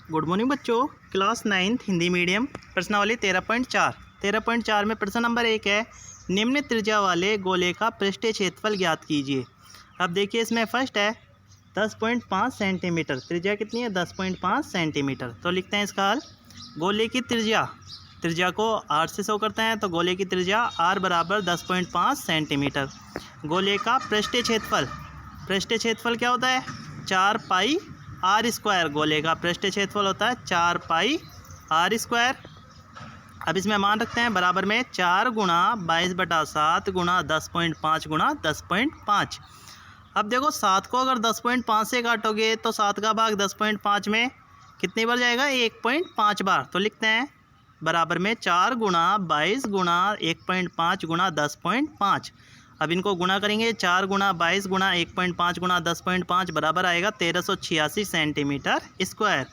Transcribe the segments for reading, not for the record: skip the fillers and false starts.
Good morning बच्चों। Class 9th Hindi medium प्रश्नावली 13.4 में प्रश्न नंबर 1 है, निम्न त्रिज्या वाले गोले का पृष्ठीय क्षेत्रफल ज्ञात कीजिए। अब देखिए इसमें फर्स्ट है 10.5 सेंटीमीटर। त्रिज्या कितनी है? 10.5 सेंटीमीटर। तो लिखते हैं इसका हल। गोले की त्रिज्या को r से शो करते हैं, तो गोले की त्रिज्या r बराबर 10.5 सेंटीमीटर। गोले का पृष्ठीय क्षेत्रफल क्या होता है? 4 पाई आर स्क्वायर। गोले का पृष्ठीय क्षेत्रफल होता है 4 पाई आर स्क्वायर। अब इसमें मान रखते हैं बराबर में 4 गुणा 22/7 गुणा 10.5 गुणा 10.5। अब देखो 7 को अगर 10.5 से काटोगे तो 7 का भाग 10.5 में कितनी बार जाएगा? 1.5 बार। तो लिखते हैं बराबर में 4 गुणा 22 गुणा 1.5 गुणा 10.5। अब इनको गुणा करेंगे, 4 गुणा 22 गुणा 1.5 गुणा 10.5 बराबर आएगा 1386 सेंटीमीटर स्क्वायर।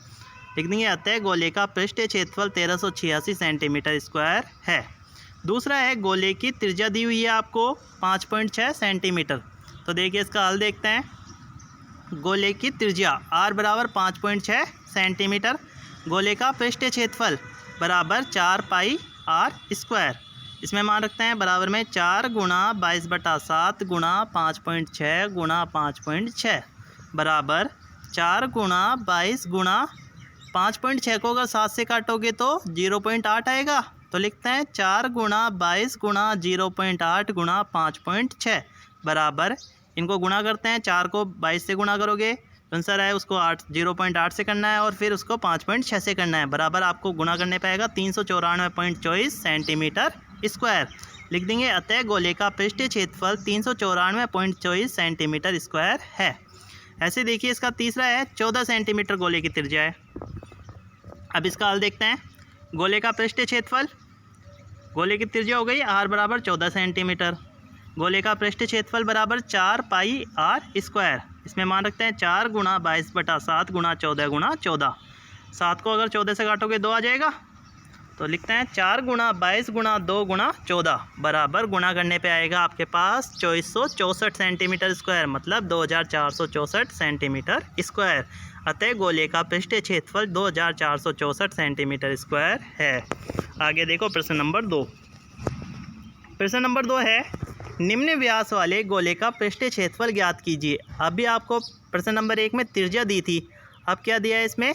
लिख देंगे अतः गोले का पृष्ठीय क्षेत्रफल 1386 सेंटीमीटर स्क्वायर है। दूसरा है गोले की त्रिज्या दी हुई है आपको 5.6 सेंटीमीटर। तो देखिए इसका हल देखते हैं। गोले की त्रिज्या r बराबर 5.6 सेंटीमीटर। गोले का पृष्ठीय क्षेत्रफल बराबर 4 पाई आर स्क्वायर। इसमें मान रखते हैं बराबर में 4 गुणा 22/7 गुणा 5.6 गुणा 5.6 बराबर 4 गुणा 22 गुणा 5.6 को अगर 7 से काटोगे तो 0.8 आएगा। तो लिखते हैं 4 गुणा 22 गुणा 0.8 गुणा 5.6 बराबर, इनको गुणा करते हैं। 4 को 22 से गुणा करोगे तो आंसर है उसको 0.8 से करना है और फिर उसको 5.6 से करना है। बराबर आपको गुणा करने पाएगा 394.24 सेंटीमीटर स्क्वायर। लिख देंगे अतः गोले का पृष्ठीय क्षेत्रफल 394.24 सेंटीमीटर स्क्वायर है। ऐसे देखिए इसका तीसरा है 14 सेंटीमीटर गोले की त्रिज्या है। अब इसका हल देखते हैं। गोले का पृष्ठीय क्षेत्रफल, गोले की त्रिज्या हो गई r बराबर 14 सेंटीमीटर। गोले का पृष्ठीय क्षेत्रफल बराबर 4 पाई आर स्क्वायर। इसमें मान रखते हैं 4 गुणा 22/7 गुणा 14 गुणा 14। 7 को अगर 14 से काटोगे 2 आ जाएगा। तो लिखते हैं 4 गुणा 22 गुणा 2 गुणा 14 बराबर गुणा करने पे आएगा आपके पास 2464 सेंटीमीटर स्क्वायर, मतलब 2464 सेंटीमीटर स्क्वायर। अतः गोले का पृष्ठीय क्षेत्रफल 2464 सेंटीमीटर स्क्वायर है। आगे देखो प्रश्न नंबर 2। प्रश्न नंबर 2 है, निम्न व्यास वाले गोले का पृष्ठीय क्षेत्रफल ज्ञात कीजिए। अभी आपको प्रश्न नंबर 1 में त्रिज्या दी थी, अब क्या दिया है? इसमें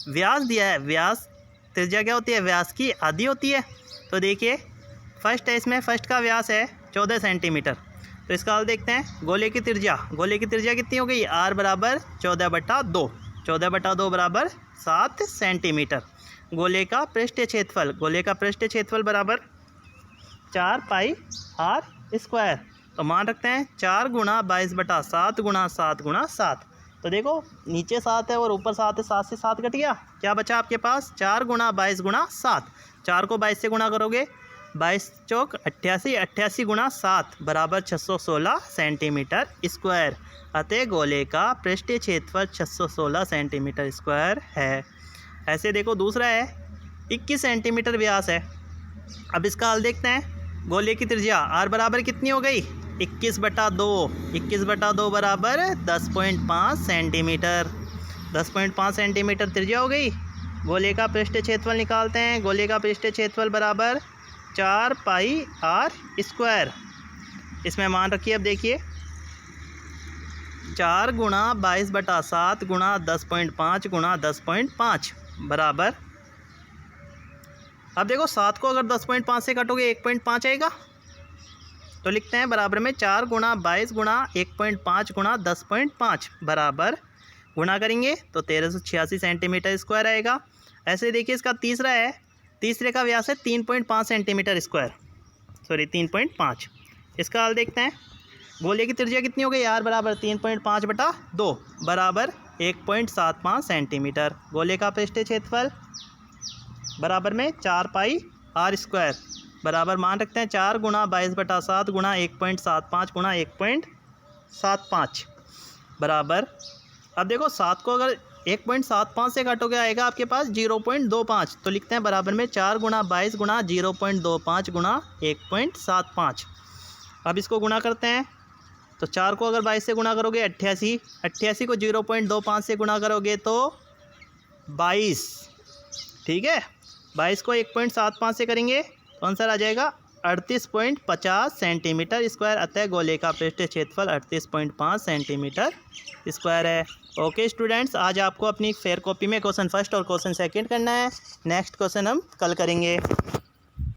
व्यास दिया है। व्यास, त्रिज्या क्या होती है? व्यास की आधी होती है। तो देखिए फर्स्ट है, इसमें फर्स्ट का व्यास है 14 सेंटीमीटर। तो इसका हल देखते हैं। गोले की त्रिज्या कितनी हो गई? r बराबर 14/2। 14/2 बराबर 7 सेंटीमीटर। गोले का पृष्ठीय क्षेत्रफल बराबर 4 पाई आर स्क्वायर। तो मान रखते हैं 4 गुणा 22/7 गुणा 7 गुणा 7। तो देखो नीचे 7 है और ऊपर 7 है, 7 से 7 कट गया। क्या बचा आपके पास? 4 गुणा 22 गुणा 7। 4 को 22 से गुणा करोगे 22 चौक 88, 88 गुणा 7 बराबर 616 सेंटीमीटर स्क्वायर। अतः गोले का पृष्ठीय क्षेत्रफल 616 सेंटीमीटर स्क्वायर है। ऐसे देखो दूसरा है 21 सेंटीमीटर व्यास है। अब इसका हल देखते हैं। गोले की त्रिज्या r बराबर कितनी हो गई? 21/2। 21/2 बराबर 10.5 सेंटीमीटर। 10.5 सेंटीमीटर त्रिज्या हो गई। गोले का पृष्ठीय क्षेत्रफल निकालते हैं। गोले का पृष्ठीय क्षेत्रफल बराबर 4 पाई आर स्क्वायर। इसमें मान रखिए, अब देखिए 4 गुणा 22/7 गुणा 10.5 गुणा 10.5 बराबर, अब देखो 7 को अगर 10.5 से काटोगे 1.5 आएगा। तो लिखते हैं बराबर में 4 गुणा 22 गुणा 1.5 गुणा 10.5 बराबर, गुणा करेंगे तो 1386 सेंटीमीटर स्क्वायर आएगा। ऐसे देखिए इसका तीसरा है, तीसरे का व्यास है 3.5 सेंटीमीटर स्क्वायर, 3.5। इसका हल देखते हैं। गोले की त्रिज्या कितनी हो गई? r बराबर 3.5/2 बराबर 1.75 सेंटीमीटर। गोले का पृष्ठीय क्षेत्रफल बराबर में 4 पाई आर स्क्वायर बराबर, मान रखते हैं 4 गुणा 22/7 गुणा 1.75 गुणा 1.75 बराबर, अब देखो 7 को अगर 1.75 से काटोगे आएगा आपके पास 0.25। तो लिखते हैं बराबर में 4 गुणा 22 गुणा 0.25 गुणा 1.75। अब इसको गुणा करते हैं। तो 4 को अगर 22 से गुणा करोगे 88, 88 को 0.25 से गुणा करोगे तो 22। ठीक है, 22 को 1.75 से करेंगे तो आंसर आ जाएगा 38.50 सेंटीमीटर स्क्वायर। अतः गोले का पृष्ठीय क्षेत्रफल 38.5 सेंटीमीटर स्क्वायर है। ओके स्टूडेंट्स, आज आपको अपनी फेयर कॉपी में क्वेश्चन फर्स्ट और क्वेश्चन सेकंड करना है। नेक्स्ट क्वेश्चन हम कल करेंगे।